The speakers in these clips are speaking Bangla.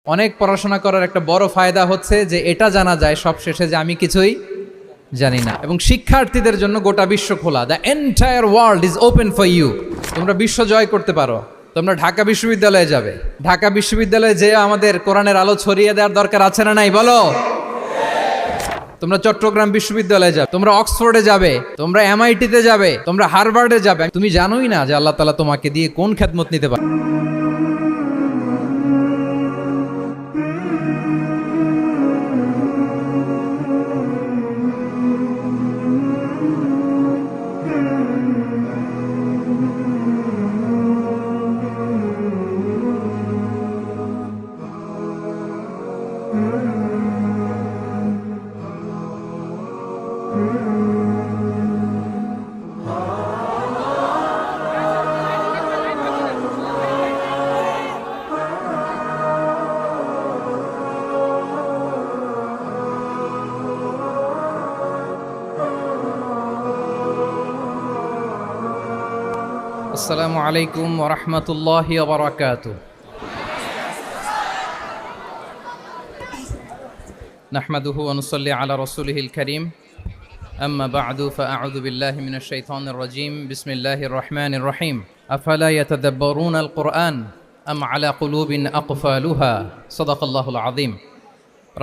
অনেক পড়াশোনা করার একটা বড় ফায়দা হচ্ছে যে এটা জানা যায় সবশেষে যে আমি কিছুই জানি না। এবং শিক্ষার্থীদের জন্য গোটা বিশ্ব খোলা, the entire world is open for you. তোমরা বিশ্ব জয় করতে পারো। তোমরা ঢাকা বিশ্ববিদ্যালয়ে যাবে, ঢাকা বিশ্ববিদ্যালয়ে যে আমাদের কোরআনের আলো ছড়িয়ে দেওয়ার দরকার আছে না নাই বলো? তোমরা চট্টগ্রাম বিশ্ববিদ্যালয়ে যাবে, তোমরা অক্সফোর্ডে যাবে, তোমরা MIT-তে যাবে, তোমরা হার্ভার্ডে যাবে। তুমি জানোই না যে আল্লাহ তাআলা তোমাকে দিয়ে কোন খেদমত নিতে পারে। আসসালামু আলাইকুম ওয়া রাহমাতুল্লাহি ওয়া বারাকাতুহু। নাহমাদুহু ওয়া নুসাল্লি আলা রাসূলিহিল কারীম। আম্মা বা'দু ফাআউযু বিল্লাহি মিনাশ শাইতানির রাজীম। বিসমিল্লাহির রাহমানির রাহিম। আফালা ইয়াতাদাব্বারুনাল কুরআন আম আলা কুলুবিন আকফালুহা। সাদাকাল্লাহুল আযীম।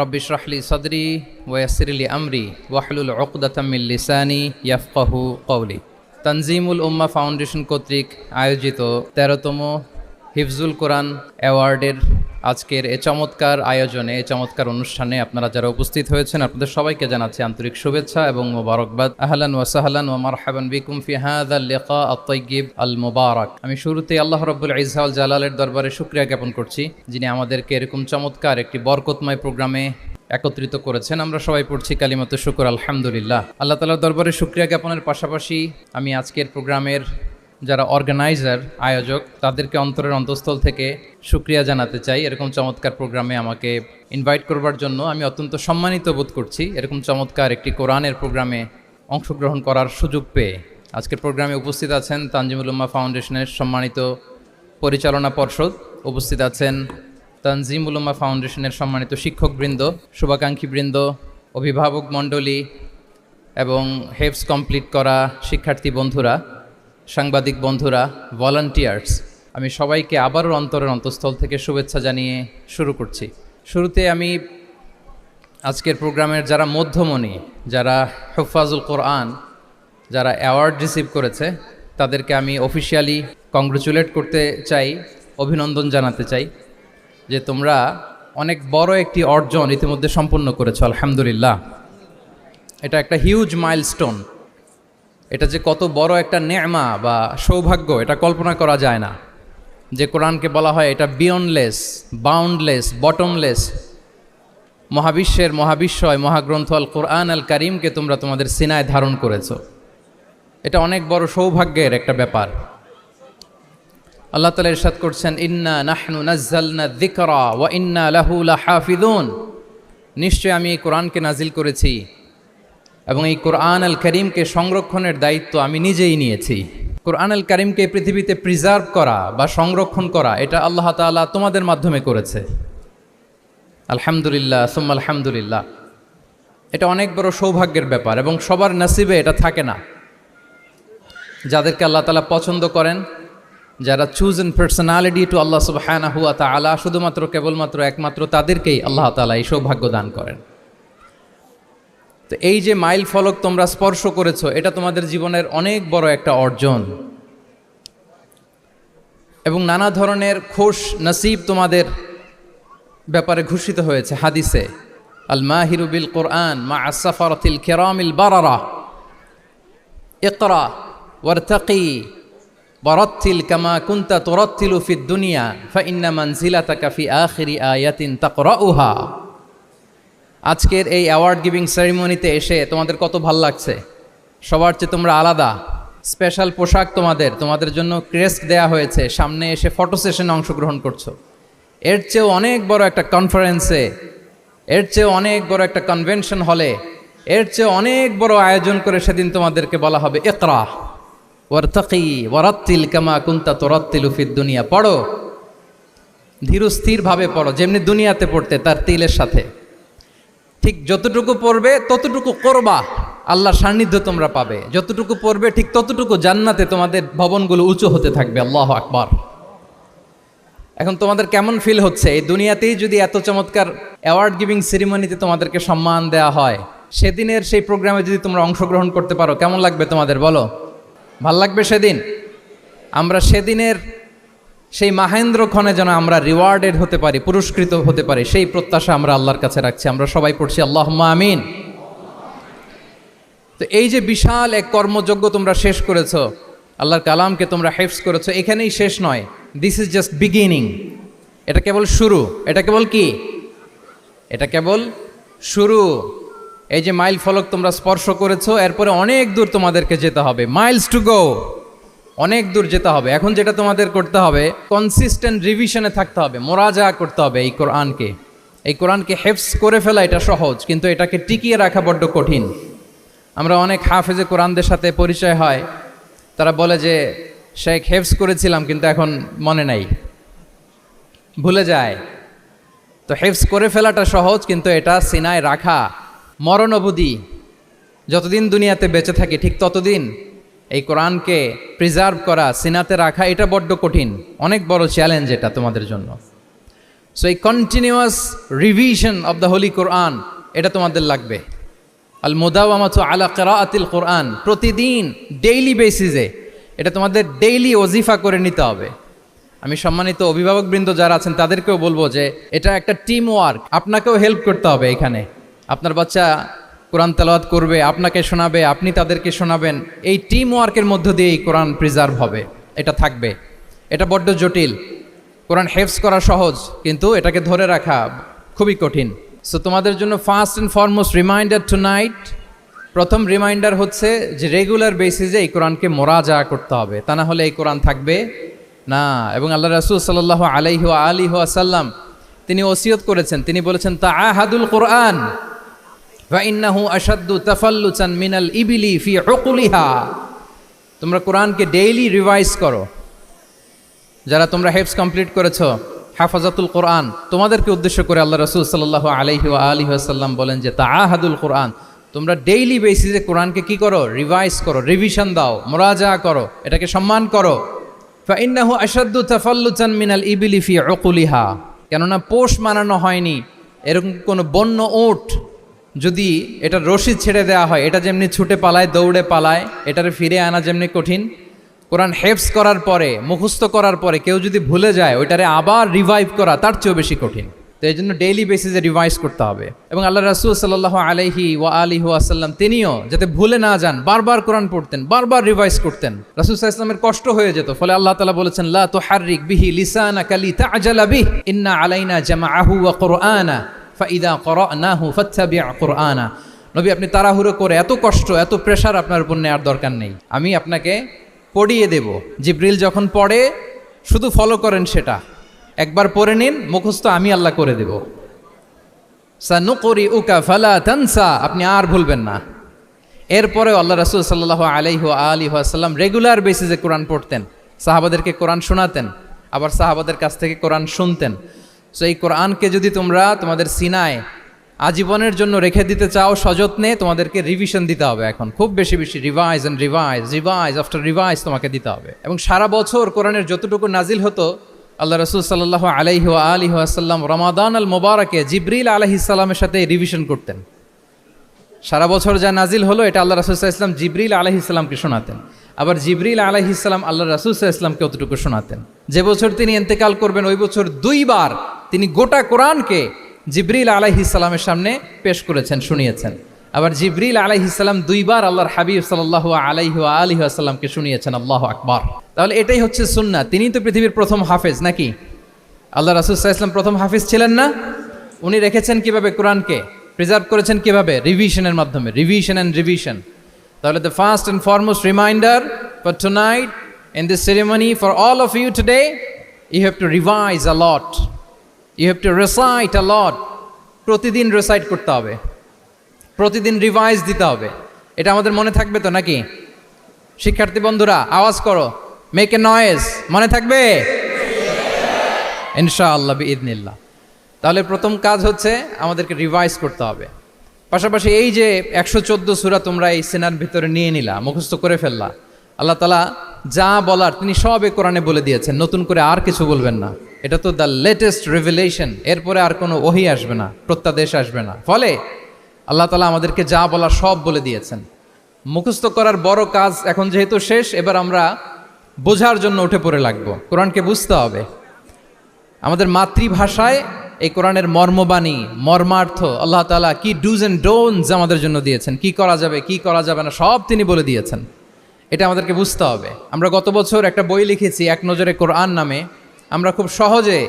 রাব্বি ইশরাহ লি সাদরি ওয়া ইয়াসসির লি আমরি ওয়াহলুল উকদাতাম মিন লিসানি ইয়াফকাহু কওলি। তানজিমুল উম্মাহ ফাউন্ডেশন কর্তৃক আয়োজিত 13তম হিফজুল কোরআন অ্যাওয়ার্ডের আজকের এ চমৎকার আয়োজনে, এ চমৎকার অনুষ্ঠানে আপনারা যারা উপস্থিত হয়েছেন আপনাদের সবাইকে জানাচ্ছি আন্তরিক শুভেচ্ছা এবং মোবারকবাদ। আহলান ওয়া সাহলান ওয়া মারহাবান বিকুম ফি হাযাল লিকা আত-তাইয়্যিব আল মুবারাক। আমি শুরুতেই আল্লাহ রাব্বুল ইজ্জা ওয়াল জালালের দরবারে শুকরিয়া জ্ঞাপন করছি, যিনি আমাদেরকে এরকম চমৎকার একটি বরকতময় প্রোগ্রামে একত্রিত করেছেন। আমরা সবাই পড়ছি কালিমাতু শুকর আলহামদুলিল্লাহ। আল্লাহ তাআলার দরবারে শুকরিয়া জ্ঞাপনের পাশাপাশি আমি আজকের প্রোগ্রামের যারা অর্গানাইজার, আয়োজক, তাদেরকে অন্তরের অন্তঃস্থল থেকে শুকরিয়া জানাতে চাই। এরকম চমৎকার প্রোগ্রামে আমাকে ইনভাইট করবার জন্য আমি অত্যন্ত সম্মানিত বোধ করছি। এরকম চমৎকার একটি কোরআনের প্রোগ্রামে অংশগ্রহণ করার সুযোগ পেয়ে আজকের প্রোগ্রামে উপস্থিত আছেন তানজিমুল উম্মাহ ফাউন্ডেশনের সম্মানিত পরিচালনা পর্ষদ, উপস্থিত আছেন তানজিমুল উম্মাহ ফাউন্ডেশনের সম্মানিত শিক্ষকবৃন্দ, শুভাকাঙ্ক্ষীবৃন্দ, অভিভাবক মণ্ডলী এবং হেফজ কমপ্লিট করা শিক্ষার্থী বন্ধুরা, সাংবাদিক বন্ধুরা, ভলান্টিয়ার্স, আমি সবাইকে আবারও অন্তরের অন্তঃস্থল থেকে শুভেচ্ছা জানিয়ে শুরু করছি। শুরুতে আমি আজকের প্রোগ্রামের যারা মধ্যমণি, যারা হুফাজুল কোরআন, যারা অ্যাওয়ার্ড রিসিভ করেছে তাদেরকে আমি অফিশিয়ালি কংগ্রেচুলেট করতে চাই, অভিনন্দন জানাতে চাই যে তোমরা অনেক বড় একটি অর্জন ইতিমধ্যে সম্পন্ন করেছো, আলহামদুলিল্লাহ। এটা একটা হিউজ মাইলস্টোন। এটা যে কত বড় একটা নেয়মা বা সৌভাগ্য এটা কল্পনা করা যায় না। যে কোরআনকে বলা হয় এটা বিয়ন্ডলেস, বাউন্ডলেস, বটমলেস, মহাবিশ্বের মহাবিশ্বয় মহাগ্রন্থ আল কোরআন আল কারিমকে তোমরা তোমাদের সিনায় ধারণ করেছো। এটা অনেক বড় সৌভাগ্যের একটা ব্যাপার। আল্লাহ তাআলা ইরশাদ করছেন, ইন্না নাহনু নাজ্জালনা যিকরা ওয়া ইন্না লাহু লাহাফিজুন। নিশ্চয় আমি এই কোরআনকে নাজিল করেছি এবং এই কোরআন আল কারীমকে সংরক্ষণের দায়িত্ব আমি নিজেই নিয়েছি। কোরআন আল কারীমকে পৃথিবীতে প্রিজার্ভ করা বা সংরক্ষণ করা এটা আল্লাহ তাআলা তোমাদের মাধ্যমে করেছে। আলহামদুলিল্লাহ সুম্মা আলহামদুলিল্লাহ। এটা অনেক বড় সৌভাগ্যের ব্যাপার এবং সবার নসিবে এটা থাকে না। যাদেরকে আল্লাহ তাআলা পছন্দ করেন, যারা চুজেন পার্সোনালিটি টু আল্লাহ সুবহানাহু ওয়া তাআলা, শুধুমাত্র কেবলমাত্র একমাত্র তাদেরকেই আল্লাহ তাআলা এই সৌভাগ্য দান করেন। তো এই যে মাইল ফলক তোমরা স্পর্শ করেছো, এটা তোমাদের জীবনের অনেক বড় একটা অর্জন এবং নানা ধরনের খুশ নসিব তোমাদের ব্যাপারে ঘোষিত হয়েছে হাদিসে। আল মাহিরু বিল কোরআন মা আসসাফারাতিল কিরামিল বারারা ইকরা ওয়ারতাকি ওয়ারাত্তিল কামা কুনতা তুরাত্তিলু ফিদ দুনিয়া ফাইন্না মানজিলাতাকা ফি আখিরি আয়াতিন তাকরাউহা। আজকের এই অ্যাওয়ার্ড গিভিং সেরিমনিতে এসে তোমাদের কত ভাল লাগছে। সবার চেয়ে তোমরা আলাদা, স্পেশাল পোশাক তোমাদের জন্য ক্রেস্ট দেয়া হয়েছে, সামনে এসে ফটো সেশনে অংশগ্রহণ করছো। এর চেয়েও অনেক বড় একটা কনফারেন্সে, এর চেয়েও অনেক বড় একটা কনভেনশন হলে, এর চেয়ে অনেক বড় আয়োজন করে সেদিন তোমাদেরকে বলা হবে ইকরা ওয়ারতাকি ওয়ারাত্তিল কামা কুনতা তুরাত্তিলু ফিদ দুনিয়া। পড়ো ধীরস্থিরভাবে পড়ো, যেমনি দুনিয়াতে পড়তে তার তিলের সাথে। ঠিক যতটুকু পড়বে ততটুকু করবা, আল্লাহর সান্নিধ্য তোমরা পাবে। যতটুকু পড়বে ঠিক ততটুকু জান্নাতে তোমাদের ভবনগুলো উঁচু হতে থাকবে। আল্লাহু আকবার। এখন তোমাদের কেমন ফিল হচ্ছে এই দুনিয়াতেই যদি এত চমৎকার অ্যাওয়ার্ড গিভিং সেরিমনিতে তোমাদেরকে সম্মান দেওয়া হয়, সেদিনের সেই প্রোগ্রামে যদি তোমরা অংশগ্রহণ করতে পারো কেমন লাগবে তোমাদের বলো? ভাল লাগবে সেদিন? আমরা সেদিনের সেই মাহেন্দ্র ক্ষণে যেন আমরা রিওয়ার্ডেড হতে পারি, পুরস্কৃত হতে পারি, সেই প্রত্যাশা আমরা আল্লাহর কাছে রাখছি। আমরা সবাই পড়ছি আল্লাহুম্মা আমিন। তো এই যে বিশাল এক কর্মযজ্ঞ তোমরা শেষ করেছো, আল্লাহর কালামকে তোমরা হেফজ করেছো, এখানেই শেষ নয়। This is just beginning. এটা কেবল শুরু। এটা কেবল কি? এটা কেবল শুরু। এই যে মাইল ফলক তোমরা স্পর্শ করেছো, এরপরে অনেক দূর তোমাদেরকে যেতে হবে। মাইলস টু গো, অনেক দূর যেতে হবে। এখন যেটা তোমাদের করতে হবে, কনসিস্টেন্ট রিভিশনে থাকতে হবে, মোরাজা করতে হবে এই কোরআনকে। এই কোরআনকে হেফজ করে ফেলা এটা সহজ, কিন্তু এটাকে টিকিয়ে রাখা বড্ড কঠিন। আমরা অনেক হাফেজে কোরআনদের সাথে পরিচয় হয়, তারা বলে যে শেখ হেফজ করেছিলাম কিন্তু এখন মনে নাই, ভুলে যায়। তো হেফজ করে ফেলাটা সহজ, কিন্তু এটা সিনায় রাখা মরণ অবধি, যতদিন দুনিয়াতে বেঁচে থাকি ঠিক ততদিন এই কোরআনকে প্রিজার্ভ করা, সিনাতে রাখা, এটা বড্ড কঠিন, অনেক বড় চ্যালেঞ্জ এটা তোমাদের জন্য। সো এই continuous revision of the Holy Quran এটা তোমাদের লাগবে। আল মুদাওয়ামাতু আলা কিরাআতিল কোরআন, প্রতিদিন ডেইলি বেসিসে এটা তোমাদের ডেইলি ওজিফা করে নিতে হবে। আমি সম্মানিত অভিভাবকবৃন্দ যারা আছেন তাদেরকেও বলবো যে এটা একটা টিম ওয়ার্ক, আপনাকেও হেল্প করতে হবে এখানে। আপনার বাচ্চা কোরআন তেলাওয়াত করবে, আপনাকে শোনাবে, আপনি তাদেরকে শোনাবেন। এই টিম ওয়ার্কের মধ্য দিয়ে এই কোরআন প্রিজার্ভ হবে, এটা থাকবে। এটা বড্ড জটিল। কোরআন হেফজ করা সহজ, কিন্তু এটাকে ধরে রাখা খুবই কঠিন। সো তোমাদের জন্য first and foremost reminder tonight, প্রথম রিমাইন্ডার হচ্ছে যে রেগুলার বেসিসে এই কোরআনকে মোরাজা করতে হবে, তা না হলে এই কোরআন থাকবে না। এবং আল্লাহ রাসূল সাল্লাল্লাহু আলাইহি ওয়া আলিহি ওয়াসাল্লাম তিনি ওসিয়ত করেছেন, তিনি বলেছেন তাআহাদুল কোরআন ওয়া ইন্নাহু আশাদ্দু তাফাল্লুচান মিনাল ইবিলি ফি উকুলিহা। তোমরা কোরআনকে ডেইলি রিভাইজ করো। যারা তোমরা হেফজ কমপ্লিট করেছো, হাফাজাতুল কোরআন, তোমাদেরকে উদ্দেশ্য করে আল্লাহ রাসূল সাল্লাল্লাহু আলাইহি ওয়া আলিহি ওয়াসাল্লাম বলেন যে তাআহাদুল কোরআন, তোমরা ডেইলি বেসিসে কোরআনকে কি করো? রিভাইজ করো, রিভিশন দাও, মোরাজা করো, এটাকে সম্মান করো। ফাইন্নাহু আশাদ্দু তাফাল্লুচান মিনাল ইবিলি ফি উকুলিহা, কেননা পোষ মানানো হয়নি এরকম কোনো বন্য উট যদি এটা রশি ছেড়ে দেওয়া হয়, এটা যেমনি ছুটে পালায়, দৌড়ে পালায়, এটারে ফিরে আনা যেমনি কঠিন, কোরআন হেফজ করার পরে, মুখস্থ করার পরে কেউ যদি ভুলে যায়, ওইটারে আবার রিভাইভ করা তার চেয়েও বেশি কঠিন। তো এই জন্য ডেইলি বেসিসে রিভাইজ করতে হবে। এবং আল্লাহ রাসূল সাল্লাল্লাহু আলাইহি ওয়া আলিহি ওয়াসাল্লাম তিনিও যাতে ভুলে না যান, বারবার কোরআন পড়তেন, বারবার রিভাইজ করতেন। রাসূল সাল্লাল্লাহু আলাইহি ওয়াসাল্লামের কষ্ট হয়ে যেত, ফলে আল্লাহ তাআলা বলেছেন লা তুহাররিক বিহি লিসানাকা লিতা'জালা বিহি ইন্না আলাইনা জামাআহু ওয়া কুরআনা ফাইদা ক্বরানাহু ফাত্তাবি' কুরআনা। নবী, আপনি তাড়াহুড়ো করে, এত কষ্ট, এত প্রেশার আপনার উপর নেওয়ার দরকার নেই, আমি আপনাকে পড়িয়ে দেব। জিবরিল যখন পড়ে শুধু ফলো করেন, সেটা একবার পড়ে নিন, মুখস্থ আমি আল্লাহ করে দেব। সানুকরিউকা ফালা তানসা, আপনি আর ভুলবেন না। এরপরেও আল্লাহ রাসূল সাল্লাল্লাহু আলাইহি ওয়া আলিহি ওয়াসাল্লাম রেগুলার বেসিসে কোরআন পড়তেন, সাহাবাদেরকে কোরআন শোনাতেন, আবার সাহাবাদের কাছ থেকে কোরআন শুনতেন। সো এই কোরআনকে যদি তোমরা তোমাদের সিনায় আজীবনের জন্য রেখে দিতে চাও সযত্নে, তোমাদেরকে রিভিশন দিতে হবে। এখন খুব বেশি বেশি revise and revise, revise after revise তোমাকে দিতে হবে। এবং সারা বছর কোরআনের যতটুকু নাজিল হতো, আল্লাহ রাসূল সাল্লাল্লাহু আলাইহি ওয়া আলিহি ওয়াসাল্লাম রমাদান আল মোবারকে জিবরিল আলাইহিস সালামের সাথে রিভিশন করতেন। সারা বছর যা নাজিল হলো এটা আল্লাহ রাসূল সাল্লাল্লাহু আলাইহি ওয়াসাল্লাম জিবরিল আলাইহিস সালামকে শোনাতেন, আবার জিবরিল আলাইহিস সালাম আল্লাহ রাসূল সাল্লাল্লাহু আলাইহি ওয়াসাল্লামকে অতটুকু শোনাতেন। যে বছর তিনি ইন্তেকাল করবেন ওই বছর দুইবার তিনি গোটা কোরআনকে জিবরিল আলাইহিস সালামের সামনে পেশ করেছেন, শুনিয়েছেন। আবার জিবরিল আলাইহিস সালাম দুইবার আল্লাহর হাবিব সাল্লাল্লাহু আলাইহি ওয়া আলিহি ওয়াসাল্লামকে শুনিয়েছেন। আল্লাহু আকবার। তাহলে এটাই হচ্ছে সুন্নাহ। তিনি তো পৃথিবীর প্রথম হাফেজ নাকি? আল্লাহ রাসূল সাল্লাল্লাহু আলাইহি ওয়াসাল্লাম প্রথম হাফেজ ছিলেন না? উনি রেখেছেন কিভাবে? কোরআনকে প্রিজার্ভ করেছেন কিভাবে? রিভিশনের মাধ্যমে, রিভিশন অ্যান্ড রিভিশন। তাহলে the first and foremost reminder for tonight in this ceremony for all of you today, you have to revise a lot, you have to recite a lot. প্রতিদিন রিসাইট করতে হবে, প্রতিদিন রিভাইজ দিতে হবে। এটা আমাদের মনে থাকবে তো নাকি? শিক্ষার্থী বন্ধুরা আওয়াজ করো, মেক এ নয়েজ, মনে থাকবে? ইনশাআল্লাহ বিইذনিল্লাহ। তাহলে প্রথম কাজ হচ্ছে আমাদেরকে রিভাইজ করতে হবে। পাশাপাশি এই যে 114 সূরা তোমরা এই সিনার ভিতরে নিয়ে নিলা, মুখস্থ করে ফেললা, আল্লাহ তাআলা যা বলার তিনি সব এই কোরআনে বলে দিয়েছেন, নতুন করে আর কিছু বলবেন না। এটা তো দ্য লেটেস্ট রিভিলেশন, এরপরে আর কোনো ওহী আসবে না, প্রত্যাদেশ আসবে না। ফলে আল্লাহ তাআলা আমাদেরকে যা বলার সব বলে দিয়েছেন। মুখস্থ করার বড় কাজ এখন যেহেতু শেষ, এবার আমরা বোঝার জন্য উঠে পড়ে লাগবো। কোরআনকে বুঝতে হবে আমাদের মাতৃভাষায়। এই কোরআনের মর্মবাণী, মর্মার্থ, আল্লাহ তাআলা কি ডুজ অ্যান্ড ডোন্টস আমাদের জন্য দিয়েছেন, কি করা যাবে কি করা যাবে না সব তিনি বলে দিয়েছেন। এটা আমাদেরকে বুঝতে হবে। আমরা গত বছর একটা বই লিখেছি এক নজরে কোরআন নামে। আমরা খুব সহজে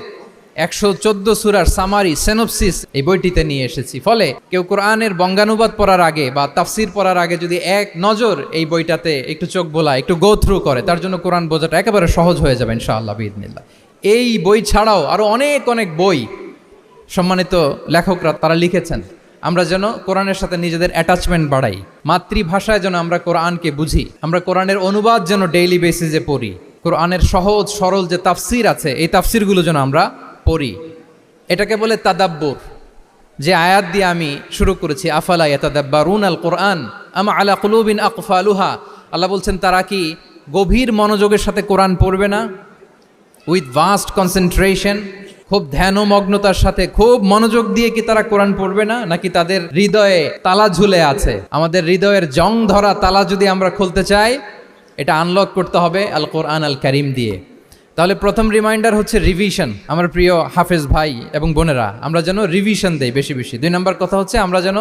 114 সূরার সামারি, সিনপসিস এই বইটিতে নিয়ে এসেছি। ফলে কেউ কোরআনের বঙ্গানুবাদ পড়ার আগে বা তাফসির পড়ার আগে যদি এক নজর এই বইটাতে একটু চোখ বোলায়, একটু গো থ্রু করে, তার জন্য কোরআন বোঝাটা একেবারে সহজ হয়ে যাবে ইনশাআল্লাহ বিইذনিল্লাহ। এই বই ছাড়াও আরও অনেক অনেক বই সম্মানিত লেখকরা তারা লিখেছেন। আমরা যেন কোরআনের সাথে নিজেদের অ্যাটাচমেন্ট বাড়াই, মাতৃভাষায় যেন আমরা কোরআনকে বুঝি, আমরা কোরআনের অনুবাদ যেন ডেইলি বেসিসে পড়ি, কোরআনের সহজ সরল যে তাফসির আছে এই তাফসিরগুলো যেন আমরা পড়ি। এটাকে বলে তাদাব্বুর। যে আয়াত দিয়ে আমি শুরু করেছি, আফালা ইয়াতাদাব্বারুন আল কোরআন আম আলা কুলুবিন আকফালুহা, আল্লাহ বলছেন তারা কি গভীর মনোযোগের সাথে কোরআন পড়বে না, উইথ ভাস্ট কনসেন্ট্রেশন, খুব ধ্যানমগ্নতার সাথে খুব মনোযোগ দিয়ে কি তারা কোরআন পড়বে না, নাকি তাদের হৃদয়ে তালা ঝুলে আছে? আমাদের হৃদয়ের জং ধরা তালা যদি আমরা খুলতে চাই, এটা আনলক করতে হবে আল কোরআন আল কারিম দিয়ে। তাহলে প্রথম রিমাইন্ডার হচ্ছে রিভিশন। আমার প্রিয় হাফেজ ভাই এবং বোনেরা, আমরা যেন রিভিশন দেই বেশি বেশি। 2 নম্বর কথা হচ্ছে আমরা যেন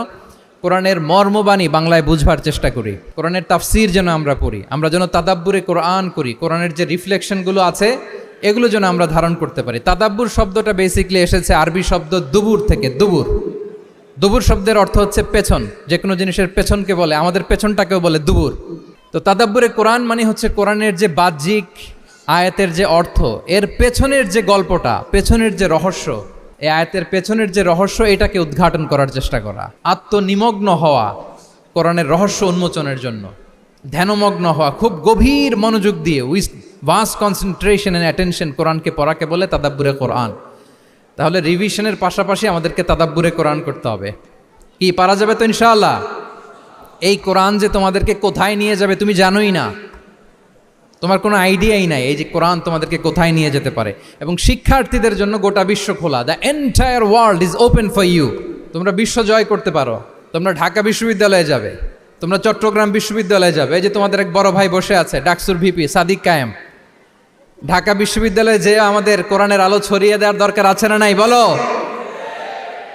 কোরআনের মর্মবাণী বাংলায় বুঝবার চেষ্টা করি, কোরআনের তাফসির যেন আমরা পড়ি, আমরা যেন তাদাব্বুরে কোরআন করি, কোরআনের যে রিফ্লেকশনগুলো আছে এগুলো যেন আমরা ধারণ করতে পারি। তাদাব্বুর শব্দটা বেসিকলি এসেছে আরবি শব্দ দুবুর থেকে। দুবুর, দুবুর শব্দের অর্থ হচ্ছে পেছন, যে কোনো জিনিসের পেছনকে বলে, আমাদের পেছনটাকেও বলে দুবুর। তো তাদাব্বুরে কোরআন মানে হচ্ছে কোরআনের যে বাহ্যিক আয়াতের যে অর্থ, এর পেছনের যে গল্পটা, পেছনের যে রহস্য, এই আয়াতের পেছনের যে রহস্য, এটাকে উদ্ঘাটন করার চেষ্টা করা, আত্মনিমগ্ন হওয়া কোরআনের রহস্য উন্মোচনের জন্য, ধ্যানমগ্ন হওয়া, খুব গভীর মনোযোগ দিয়ে with vast concentration and attention কোরআনকে পড়াকে বলে তাদাব্বুরে কোরআন। তাহলে রিভিশনের পাশাপাশি আমাদেরকে তাদাব্বুরে কোরআন করতে হবে। কি পারা যাবে তো ইনশাআল্লাহ? এই কোরআন যে তোমাদেরকে কোথায় নিয়ে যাবে তুমি জানোই না, তোমার কোনো আইডিয়াই নাই এই যে কোরআন তোমাদেরকে কোথায় নিয়ে যেতে পারে। এবং শিক্ষার্থীদের জন্য গোটা বিশ্ব খোলা, the entire world is open for you. তোমরা বিশ্ব জয় করতে পারো, তোমরা ঢাকা বিশ্ববিদ্যালয়ে যাবে, তোমরা চট্টগ্রাম বিশ্ববিদ্যালয়ে যাবে। এই যে তোমাদের এক বড় ভাই বসে আছে, ডাকসুর ভিপি সাদিক কায়েম, ঢাকা বিশ্ববিদ্যালয়ে যে আমাদের কোরআনের আলো ছড়িয়ে দেওয়ার দরকার আছে না নাই বলো?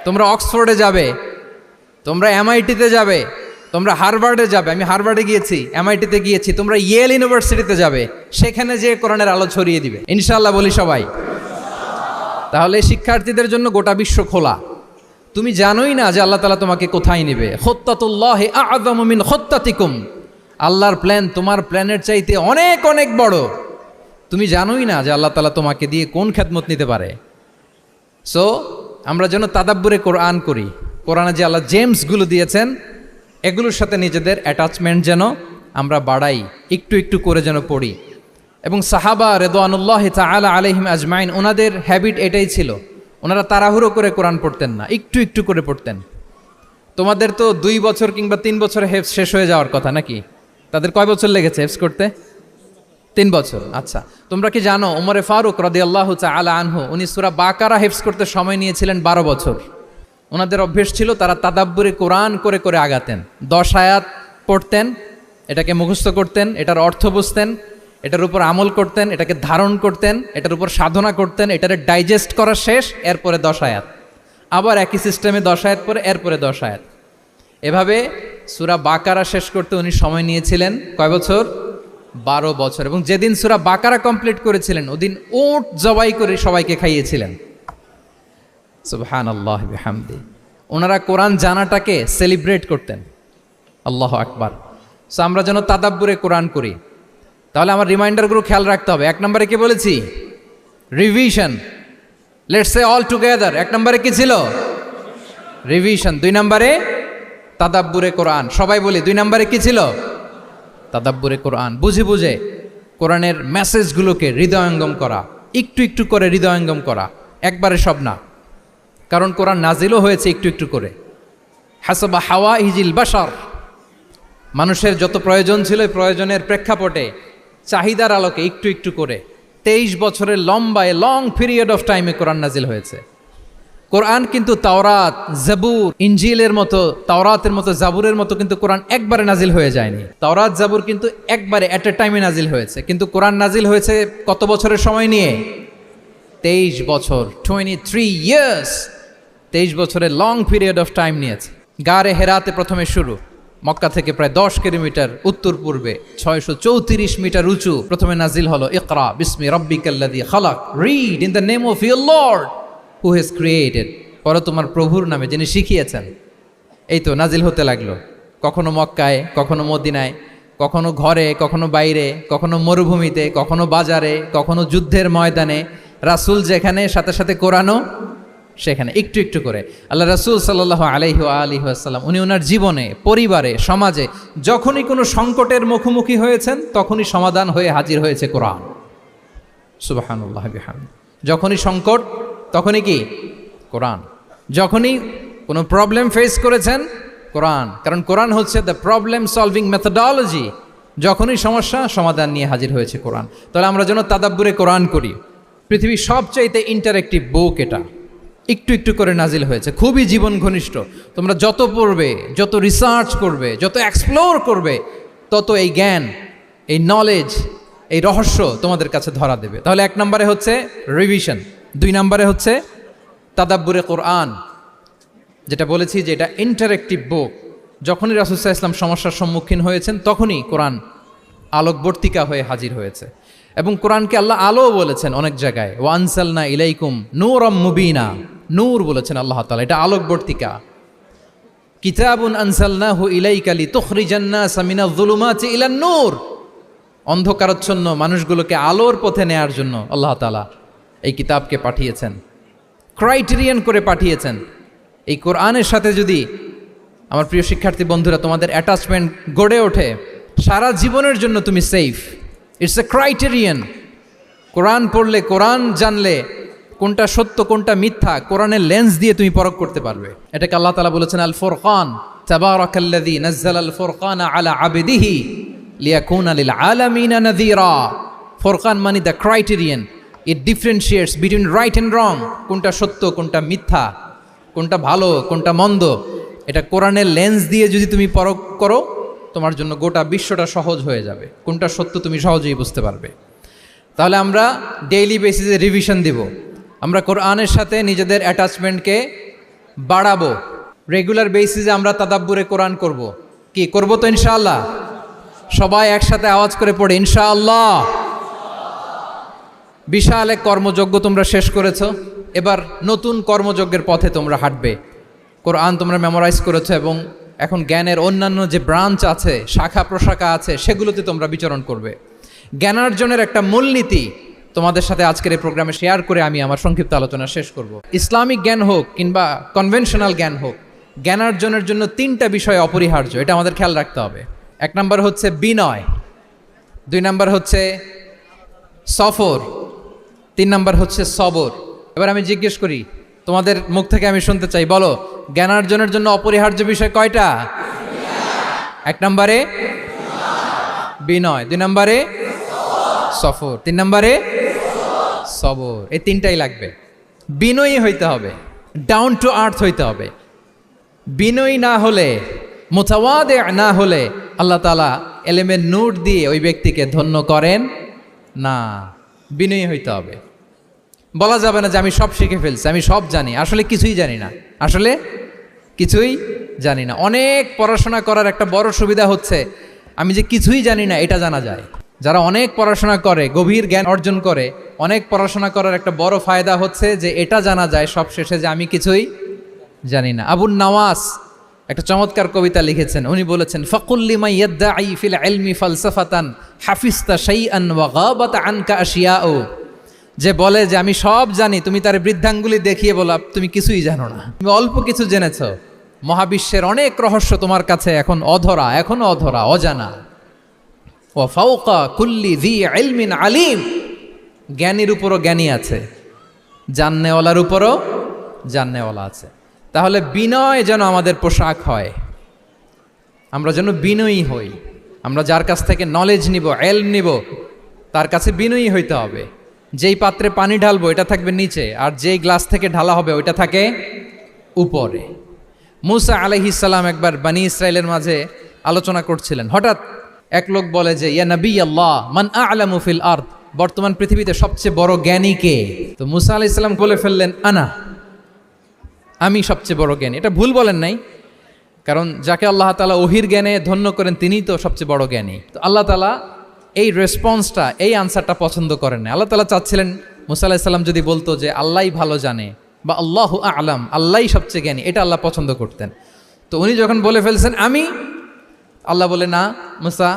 তোমরা অক্সফোর্ডে যাবে, তোমরা এমআইটিতে যাবে, তোমরা হার্ভার্ডে যাবে। আমি হার্ভার্ডে গিয়েছি, এমআইটিতে গিয়েছি, তোমরা ইয়েল ইউনিভার্সিটিতে যাবে, সেখানে যে কোরআনের আলো ছড়িয়ে দিবে ইনশাআল্লাহ বলি সবাই। তাহলে শিক্ষার্থীদের জন্য গোটা বিশ্ব খোলা। তুমি জানোই না যে আল্লাহ তাআলা তোমাকে কোথায় নেবে। খুত্তাতুল্লাহি আ'যামু মিন খুত্তাতিকুম, আল্লাহর প্ল্যান তোমার প্ল্যানের চাইতে অনেক অনেক বড়। তুমি জানোই না যে আল্লাহ তাআলা তোমাকে দিয়ে কোন খেদমত নিতে পারে। সো আমরা যেন তাদাব্বুরে কোরআন করি, কোরআনে যে আল্লাহ জেমসগুলো দিয়েছেন এগুলোর সাথে নিজেদের অ্যাটাচমেন্ট যেন আমরা বাড়াই, একটু একটু করে যেন পড়ি। এবং সাহাবা রিদওয়ানুল্লাহি তাআলা আলাইহিম আজমাইন, ওনাদের হ্যাবিট এটাই ছিল, ওনারা তাড়াহুড়ো করে কোরআন পড়তেন না, একটু একটু করে পড়তেন। তোমাদের তো 2 বছর কিংবা 3 বছরে হেফজ শেষ হয়ে যাওয়ার কথা নাকি? তাদের কয় বছর লেগেছে হেফজ করতে? 3 বছর। আচ্ছা, তোমরা কি জানো ওমরে ফারুক রাদিয়াল্লাহু তাআলা আনহু উনি সূরা বাকারা হেফজ করতে সময় নিয়েছিলেন 12 বছর। ওনাদের অভ্যেস ছিল তারা তাদাব্বুরে কোরআন করে করে আগাতেন। 10 আয়াত পড়তেন, এটাকে মুখস্থ করতেন, এটার অর্থ বুঝতেন, এটার উপর আমল করতেন, এটাকে ধারণ করতেন, এটার উপর সাধনা করতেন, এটারে ডাইজেস্ট করা শেষ, এরপরে 10 আয়াত, আবার একই সিস্টেমে 10 আয়াত পরে এরপরে 10 আয়াত। এভাবে সূরা বাকারা শেষ করতে উনি সময় নিয়েছিলেন কয় বছর? 12 বছর। এবং যেদিন সূরা বাকারা কমপ্লিট করেছিলেন ওদিন উট জবাই করে সবাইকে খাইয়েছিলেন। সুবহানাল্লাহ বিহামদি। ওনারা কোরআন জানাটাকে সেলিব্রেট করতেন। আল্লাহু আকবার। সো আমরা যেন তাদাব্বুরে কোরআন করি। তাহলে আমার রিমাইন্ডারগুলো খেয়াল রাখতে হবে। 1 নম্বরে কি বলেছি? Revision. Let's say all together. 1 নম্বরে কি ছিল? রিভিশন। 2 নম্বরে তাদাব্বুরে কোরআন। সবাই বলি 2 নম্বরে কি ছিল? তাদাব্বুরে কোরআন। বুঝে বুঝে কোরআনের মেসেজগুলোকে হৃদয়ঙ্গম করা, একটু একটু করে হৃদয়ঙ্গম করা, একবারে সব না। কারণ কোরআন নাজিলও হয়েছে একটু একটু করে। হাসাবা হাওয়াইজিল বাশার, মানুষের যত প্রয়োজন ছিল প্রয়োজনের প্রেক্ষাপটে চাহিদার আলোকে একটু একটু করে 23 বছরের লম্বায় লং পিরিয়ড অফ টাইমে কোরআন নাজিল হয়েছে। কোরআন কিন্তু তাওরাত, জাবুর, ইনজিলের মতো, তাওরাতের মতো, জাবুরের মতো কিন্তু কোরআন একবারে নাজিল হয়ে যায়নি। তাওরাত, জাবুর কিন্তু একবারে এট এ টাইমে নাজিল হয়েছে, কিন্তু কোরআন নাজিল হয়েছে কত বছরের সময় নিয়ে? 23 বছর, 23 ইয়ার্স। 23 বছরের লং পিরিয়ড অফ টাইম নিয়েছে। গারে হেরাতে প্রথমে শুরু, মক্কা থেকে প্রায় 10 কিলোমিটার উত্তর পূর্বে 634 মিটার উঁচু প্রথমে নাজিল হলো ইকরা বিসমি রাব্বিকাল্লাযী খালাক, read in the name of your Lord who has created, পড়ো তোমার প্রভুর নামে যিনি শিখিয়েছেন। এই তো নাজিল হতে লাগলো, কখনো মক্কায়, কখনো মদিনায়, কখনো ঘরে, কখনো বাইরে, কখনো মরুভূমিতে, কখনো বাজারে, কখনো যুদ্ধের ময়দানে। রাসূল যেখানে, সাথে সাথে কোরআনও সেখানে, একটু একটু করে। আল্লাহ রাসূল সাল্লাল্লাহু আলাইহি ওয়া আলিহি ওয়াসাল্লাম উনি ওনার জীবনে, পরিবারে, সমাজে যখনই কোনো সংকটের মুখোমুখি হয়েছেন তখনই সমাধান হয়ে হাজির হয়েছে কোরআন। সুবহানাল্লাহ বিহামদিহি। যখনই সংকট তখনই কি? কোরআন। যখনই কোনো প্রবলেম ফেস করেছেন, কোরআন। কারণ কোরআন হচ্ছে দ্য প্রবলেম সলভিং মেথোডোলজি। যখনই সমস্যা, সমাধান নিয়ে হাজির হয়েছে কোরআন। তাহলে আমরা যেন তাদাব্বুরে কোরআন করি। পৃথিবীর সবচাইতে ইন্টারেক্টিভ বুক এটা, একটু একটু করে নাজিল হয়েছে, খুবই জীবন ঘনিষ্ঠ। তোমরা যত পড়বে, যত রিসার্চ করবে, যত এক্সপ্লোর করবে, তত এই জ্ঞান, এই নলেজ, এই রহস্য তোমাদের কাছে ধরা দেবে। তাহলে 1 নম্বরে হচ্ছে রিভিশন, 2 নম্বরে হচ্ছে তাদাব্বুরে কোরআন, যেটা বলেছি যে এটা ইন্টারেক্টিভ বুক। যখনই রাসূল সাল্লাল্লাহু আলাইহি ওয়াসাল্লাম সমস্যার সম্মুখীন হয়েছেন তখনই কোরআন আলোকবর্তিকা হয়ে হাজির হয়েছে। এবং কোরআনকে আল্লাহ আলো বলেছেন অনেক জায়গায়, ওয়া আনসালনা ইলাইকুম নূরাম মুবিনা, নূর বলেছেন আল্লাহ তাআলা, এটা আলোকবর্তিকা। কিতাবুন আনসালনাহু ইলাইকা লিতুখরিজান নাসা মিনাজ যুলুমাতি ইলান নূর, অন্ধকারাচ্ছন্ন মানুষগুলোকে আলোর পথে নেয়ার জন্য আল্লাহ তাআলা এই কিতাবকে পাঠিয়েছেন, ক্রাইটেরিয়ান করে পাঠিয়েছেন। এই কোরআনের সাথে যদি আমার প্রিয় শিক্ষার্থী বন্ধুরা তোমাদের অ্যাটাচমেন্ট গড়ে ওঠে, সারা জীবনের জন্য তুমি সেফ। It's a criterion. কোরআন পড়লে, কোরআন জানলে কোনটা সত্য কোনটা মিথ্যা কোরআনের লেন্স দিয়ে তুমি পরখ করতে পারবে। এটাকে আল্লাহ তাআলা বলেছেন আল ফুরকান, তাবারাকাল্লাযী নাযালাল ফুরকানা আলা আবদিহি লিয়াকুনা লিল আলামিনা নাযীরা। ফুরকান মানে the criterion, it differentiates between right and রং, কোনটা সত্য কোনটা মিথ্যা, কোনটা ভালো কোনটা মন্দ। এটা কোরআনের লেন্স দিয়ে যদি তুমি পরখ করো, তোমার জন্য গোটা বিশ্বটা সহজ হয়ে যাবে, কোনটা সত্য তুমি সহজেই বুঝতে পারবে। তাহলে আমরা ডেইলি বেসিসে রিভিশন দিব, আমরা কোরআনের সাথে নিজেদের অ্যাটাচমেন্টকে বাড়াবো। রেগুলার বেসিসে আমরা তাদাব্বুরে কোরআন করব। কি করব? তো ইনশাআল্লাহ সবাই একসাথে আওয়াজ করে পড়ে ইনশাআল্লাহ। বিশাল এক কর্মযজ্ঞ তোমরা শেষ করেছো, এবার নতুন কর্মযজ্ঞের পথে তোমরা হাঁটবে। কোরআন তোমরা মেমোরাইজ করেছো এবং এখন জ্ঞানের অন্যান্য যে ব্রাঞ্চ আছে, শাখা প্রশাখা আছে, সেগুলোতে তোমরা বিচরণ করবে। জ্ঞানার্জনের একটা মূলনীতি তোমাদের সাথে আজকের এই প্রোগ্রামে শেয়ার করে আমি আমার সংক্ষিপ্ত আলোচনা শেষ করব। ইসলামিক জ্ঞান হোক কিংবা কনভেনশনাল জ্ঞান হোক, জ্ঞানার্জনের জন্য 3টা বিষয় অপরিহার্য, এটা আমাদের খেয়াল রাখতে হবে। 1 নম্বর হচ্ছে বিনয়, 2 নম্বর হচ্ছে সফর, 3 নম্বর হচ্ছে সবর। এবার আমি জিজ্ঞেস করি, তোমাদের মুখ থেকে আমি শুনতে চাই, বলো জ্ঞানার্জনের জন্য অপরিহার্য বিষয় কয়টা? 1 নম্বরে বিনয়, 2 নম্বরে সফর, 3 নম্বরে সবর। এই 3টাই লাগবে। বিনয়ী হইতে হবে, ডাউন টু আর্থ হইতে হবে। বিনয়ী না হলে, মুতাওয়াদি না হলে আল্লাহ তাআলা এলেমের নূর দিয়ে ওই ব্যক্তিকে ধন্য করেন না। বিনয়ী হইতে হবে। বলা যাবে না যে আমি সব শিখে ফেলছি, আমি সব জানি, আসলে কিছুই জানি না, আসলে কিছুই জানি না। অনেক পড়াশোনা করার একটা বড় সুবিধা হচ্ছে আমি যে কিছুই জানি না এটা জানা যায়। যারা অনেক পড়াশোনা করে, গভীর জ্ঞান অর্জন করে, অনেক পড়াশোনা করার একটা বড় ফায়দা হচ্ছে যে এটা জানা যায় সব শেষে যে আমি কিছুই জানি না। আবুন নাওয়াস একটা চমৎকার কবিতা লিখেছেন, উনি বলেছেন ফাকুল লিমান ইয়াদঈ ফিল ইলমি ফালসাফাতান হাফিজতা শাইআন ওয়া গাবাত আনকা আশিয়াউ। যে বলে যে আমি সব জানি, তুমি তার বৃদ্ধাঙ্গুলি দেখিয়ে বলা তুমি কিছুই জানো না, তুমি অল্প কিছু জেনেছো। মহাবিশ্বের অনেক রহস্য তোমার কাছে এখন অধরা, এখনো অধরা, অজানা। ওয়া ফাওকা কুল্লি যী ইলমিন আলিম, জ্ঞানীর উপরও জ্ঞানী আছে, জাননেওয়ালার উপরও জাননেওয়ালা আছে। তাহলে বিনয় যেন আমাদের পোশাক হয়, আমরা যেন বিনয়ী হই। আমরা যার কাছ থেকে নলেজ নিব, এলম নিব, তার কাছে বিনয়ী হইতে হবে। যেই পাত্রে পানি ঢালবো এটা থাকবে নিচে, আর যেই গ্লাস থেকে ঢালা হবে ওইটা থাকে উপরে। মুসা আলাইহিস সালাম একবার বানি ইসরায়েলের মাঝে আলোচনা করছিলেন। হঠাৎ এক লোক বলে যে, ইয়া নবী আল্লাহ, মান আ'লামু ফিল আরদ, বর্তমান পৃথিবীতে সবচেয়ে বড় জ্ঞানী কে? তো মুসা আলাইহিস সালাম বলে ফেললেন, আনা, আমি সবচেয়ে বড় জ্ঞানী। এটা ভুল বলেন নাই, কারণ যাকে আল্লাহ তাআলা ওহির জ্ঞানে ধন্য করেন তিনিই তো সবচেয়ে বড় জ্ঞানী। তো আল্লাহ তাআলা এই রেসপন্সটা, এই আনসারটা পছন্দ করেন না। আল্লাহ তাআলা চাচ্ছিলেন মুসা আলাইহিস সালাম যদি বলতো যে আল্লাহই ভালো জানে, বা আল্লাহু আ'লাম, আল্লাহই সবচেয়ে জ্ঞানী, এটা আল্লাহ পছন্দ করতেন। তো উনি যখন বলে ফেলছেন আমি, আল্লাহ বলে, না মুসা,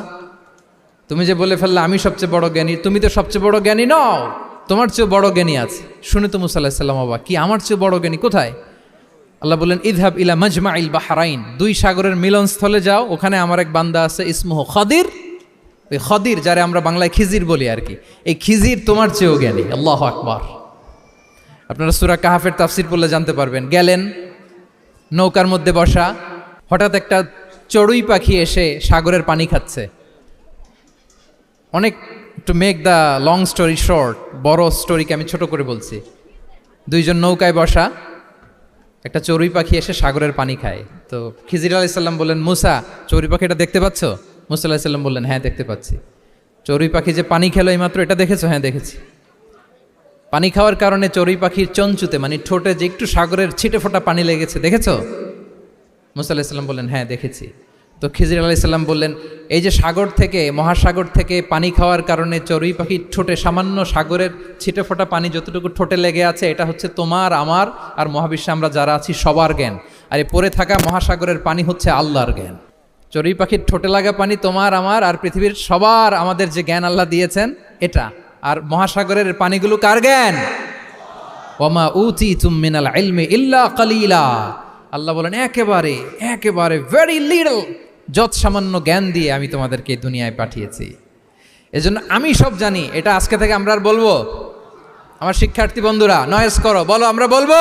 তুমি যে বলে ফেললে আমি সবচেয়ে বড় জ্ঞানী, তুমি তো সবচেয়ে বড় জ্ঞানী নও, তোমার চেয়ে বড় জ্ঞানী আছে। শুনে তো মুসা আলাইহিস সালাম অবাক, কি আমার চেয়ে বড় জ্ঞানী কোথায়? আল্লাহ বললেন, ইযহাব ইলা মাজমাইল বাহরাইন, দুই সাগরের মিলনস্থলে যাও, ওখানে আমার এক বান্দা আছে, ইসমুহু খদির। ওই খদির, যারে আমরা বাংলায় খিজির বলি আর কি, এই খিজির তোমার চেয়েও জ্ঞানী। আল্লাহু আকবার। আপনারা সূরা কাহাফের তাফসীর পড়লে জানতে পারবেন। গেলেন, নৌকার মধ্যে বসা, হঠাৎ একটা চড়ুই পাখি এসে সাগরের পানি খাচ্ছে। অনেক, to make the long story short, বড় স্টোরিকে আমি ছোট করে বলছি। দুইজন নৌকায় বসা, একটা চড়ুই পাখি এসে সাগরের পানি খায়। তো খিজির আলাইহিস সালাম বললেন, মুসা, চড়ুই পাখিটা দেখতে পাচ্ছ? মুসা আলাইহিস সালাম বললেন, হ্যাঁ দেখতে পাচ্ছি। চড়ুই পাখি যে পানি খেলো এইমাত্র, এটা দেখেছো? হ্যাঁ দেখেছি। পানি খাওয়ার কারণে চড়ুই পাখির চঞ্চুতে, মানে ঠোঁটে যে একটু সাগরের ছিটে ফোটা পানি লেগেছে, দেখেছো? মুসা আলাইহিস সালাম বললেন, হ্যাঁ দেখেছি। তো খিজির আলাইহিস সালাম বললেন, এই যে সাগর থেকে, মহাসাগর থেকে পানি খাওয়ার কারণে চড়ুই পাখির ঠোঁটে সামান্য সাগরের ছিটে ফোটা পানি যতটুকু ঠোঁটে লেগে আছে, এটা হচ্ছে তোমার, আমার আর মহাবিশ্বে আমরা যারা আছি সবার জ্ঞান। আর এই পড়ে থাকা মহাসাগরের পানি হচ্ছে আল্লাহর জ্ঞান। চড়ুই পাখির ঠোঁটে লাগা পানি তোমার, আমার আর পৃথিবীর সবার, আমাদের যে জ্ঞান আল্লাহ দিয়েছেন এটা। আর মহাসাগরের পানিগুলো কার জ্ঞান? ওয়ামা উতীতুম মিনাল ইলমি ইল্লা কালিলা। আল্লাহ বলেন, একেবারে একেবারে ভেরি লিটল, যত সামান্য জ্ঞান দিয়ে আমি তোমাদেরকে দুনিয়ায় পাঠিয়েছি। এজন্য আমি সব জানি, এটা আজকে থেকে আমরা আর বলবো? আমার শিক্ষার্থী বন্ধুরা নয়েজ করো, বলো আমরা বলবো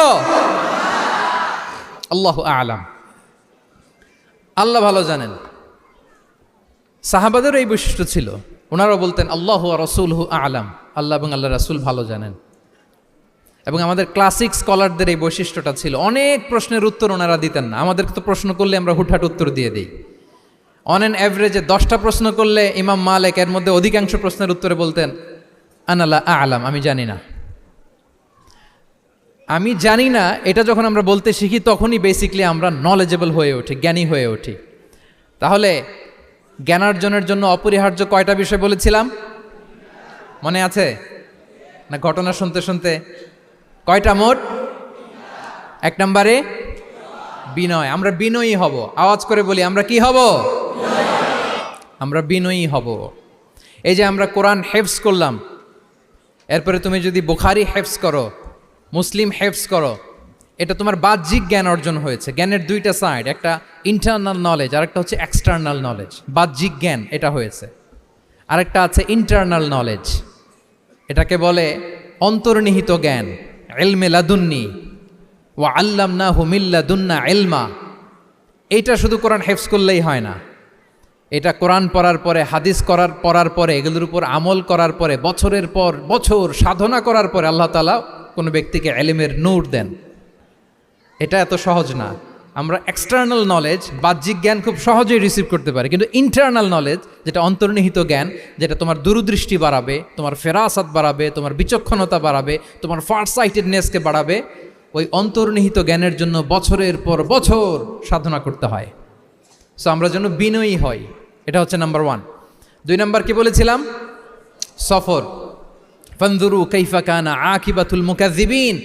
আল্লাহু আ'লাম। আল্লাহ ভালো জানেন। সাহাবাদের এই বৈশিষ্ট্য ছিল, ওনারাও বলতেন আল্লাহু ওয়া রাসূলুহু আ'লাম, আল্লাহ এবং আল্লাহ রাসূল ভালো জানেন। এবং আমাদের ক্লাসিক স্কলারদের এই বৈশিষ্ট্যটা ছিল, অনেক প্রশ্নের উত্তর ওনারা দিতেন না। আমাদেরকে তো প্রশ্ন করলে আমরা হুটহাট উত্তর দিয়ে দিই। অন অ্যান অ্যাভারেজে 10টা প্রশ্ন করলে ইমাম মালিক এর মধ্যে অধিকাংশ প্রশ্নের উত্তরে বলতেন আনা লা আ'লাম, আমি জানি না। আমি জানি না, এটা যখন আমরা বলতে শিখি তখনই বেসিকলি আমরা নলেজেবল হয়ে উঠি, জ্ঞানী হয়ে উঠি। তাহলে জ্ঞানার্জনের জন্য অপরিহার্য কয়টা বিষয় বলেছিলাম, মনে আছে না? ঘটনা শুনতে শুনতে কয়টা মোট? 1 নম্বরে বিনয়। আমরা বিনয়ী হব। আওয়াজ করে বলি, আমরা কি হব? আমরা বিনয়ী হব। এই যে আমরা কোরআন হেফজ করলাম, এরপরে তুমি যদি বুখারী হেফজ করো, মুসলিম হেফজ করো, এটা তোমার বাহ্যিক জ্ঞান অর্জন হয়েছে। জ্ঞানের দুইটা সাইড, একটা ইন্টারনাল নলেজ আর একটা হচ্ছে এক্সটার্নাল নলেজ। বাহ্যিক জ্ঞান এটা হয়েছে, আরেকটা আছে ইন্টারনাল নলেজ, এটাকে বলে অন্তর্নিহিত জ্ঞান। ইলমে লাদুন্নি ওয়া আল্লামনাহু মিন লাদুন্না ইলমা। এইটা শুধু কোরআন হেফজ করলেই হয় না, এটা কোরআন পড়ার পরে, হাদিস পড়ার পরে, এগুলোর উপর আমল করার পরে, বছরের পর বছর সাধনা করার পরে আল্লাহ তাআলা কোনো ব্যক্তিকে ইলমের নূর দেন। এটা এত সহজ না। আমরা এক্সটার্নাল নলেজ, বাহ্যিক জ্ঞান খুব সহজেই রিসিভ করতে পারি, কিন্তু ইন্টারনাল নলেজ, যেটা অন্তর্নিহিত জ্ঞান, যেটা তোমার দূরদৃষ্টি বাড়াবে, তোমার ফেরাসাত বাড়াবে, তোমার বিচক্ষণতা বাড়াবে, তোমার ফারসাইটেডনেসকে বাড়াবে, ওই অন্তর্নিহিত জ্ঞানের জন্য বছরের পর বছর সাধনা করতে হয়। সো আমরা যেন বিনয়ী হই, এটা হচ্ছে নাম্বার 1। 2 নাম্বার কি বলেছিলাম? সফর। ফানজুরু কাইফা কানা আকিবাতুল মুকাজ্জিবিন।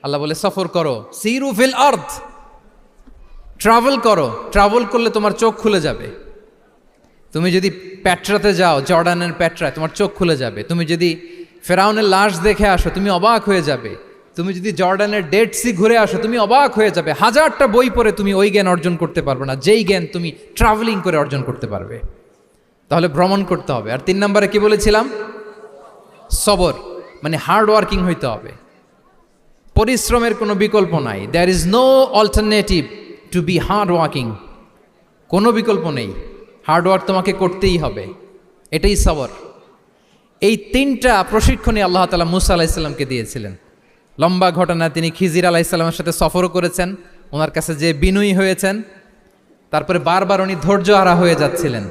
আল্লাহ বলে সফর করো, সিরু ফিল আরদ, ট্রাভেল করো। ট্রাভেল করলে তোমার চোখ খুলে যাবে। তুমি যদি পেট্রাতে যাও, জর্ডানের পেট্রায়, তোমার চোখ খুলে যাবে। তুমি যদি ফেরাউনের লাশ দেখে আসো, তুমি অবাক হয়ে যাবে। তুমি যদি জর্ডানের ডেড সি ঘুরে আসো, তুমি অবাক হয়ে যাবে। 1000টা বই পড়ে তুমি ওই জ্ঞান অর্জন করতে পারবে না, যেই জ্ঞান তুমি ট্রাভেলিং করে অর্জন করতে পারবে। তাহলে ভ্রমণ করতে হবে। আর 3 নম্বরে কি বলেছিলাম? সবর। মানে হার্ড ওয়ার্কিং হইতে হবে, পরিশ্রমের কোনো বিকল্প নাই। There is no alternative to be hard working, কোনো বিকল্প নেই, হার্ড ওয়ার্ক তোমাকে করতেই হবে, এটাই সবর। এই তিনটা প্রশিক্ষণই আল্লাহ তাআলা মুসা আলাইহিসসালামকে দিয়েছিলেন। লম্বা ঘটনা, তিনি খিজির আলাইহিসসালামের সাথে সফরও করেছেন, ওনার কাছে যে বিনয়ী হয়েছেন, তারপরে বারবার উনি ধৈর্য হারা হয়ে যাচ্ছিলেন,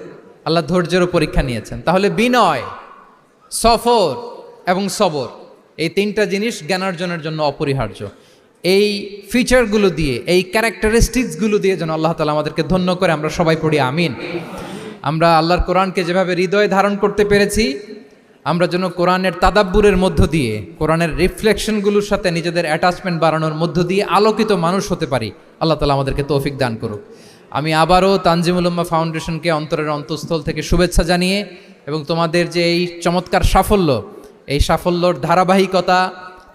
আল্লাহ ধৈর্যেরও পরীক্ষা নিয়েছেন। তাহলে বিনয়, সফর এবং সবর, এই তিনটা জিনিস জ্ঞানার্জনের জন্য অপরিহার্য। এই ফিচারগুলো দিয়ে, এই ক্যারেক্টারিস্টিক্সগুলো দিয়ে যেন আল্লাহ তাআলা আমাদেরকে ধন্য করে। আমরা সবাই পড়ি আমিন। আমরা আল্লাহর কোরআনকে যেভাবে হৃদয়ে ধারণ করতে পেরেছি, আমরা যেন কোরআনের তাদাব্বুরের মধ্য দিয়ে, কোরআনের রিফ্লেকশনগুলোর সাথে নিজেদের অ্যাটাচমেন্ট বাড়ানোর মধ্য দিয়ে আলোকিত মানুষ হতে পারি। আল্লাহ তাআলা আমাদেরকে তৌফিক দান করুক। আমি আবারও তানজিমুল উম্মাহ ফাউন্ডেশনকে অন্তরের অন্তঃস্থল থেকে শুভেচ্ছা জানিয়ে, এবং তোমাদের যে এই চমৎকার সাফল্য, এই সাফল্যর ধারাবাহিকতা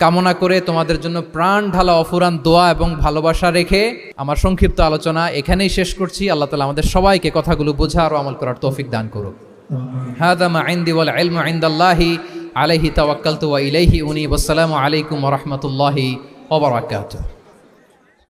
কামনা করে তোমাদের জন্য প্রাণ ঢালা অফুরান দোয়া এবং ভালোবাসা রেখে আমার সংক্ষিপ্ত আলোচনা এখানেই শেষ করছি। আল্লাহ তাআলা আমাদের সবাইকে কথাগুলো বোঝা আর আমল করার তৌফিক দান করুক। হাদা মা ইনদি ওয়াল ইলমু ইনদাল্লাহি আলাইহি তাওয়াক্কালতু ওয়া ইলাইহি উনীব। আসসালামু আলাইকুম ওয়া রাহমাতুল্লাহি ওয়া বারাকাতুহু।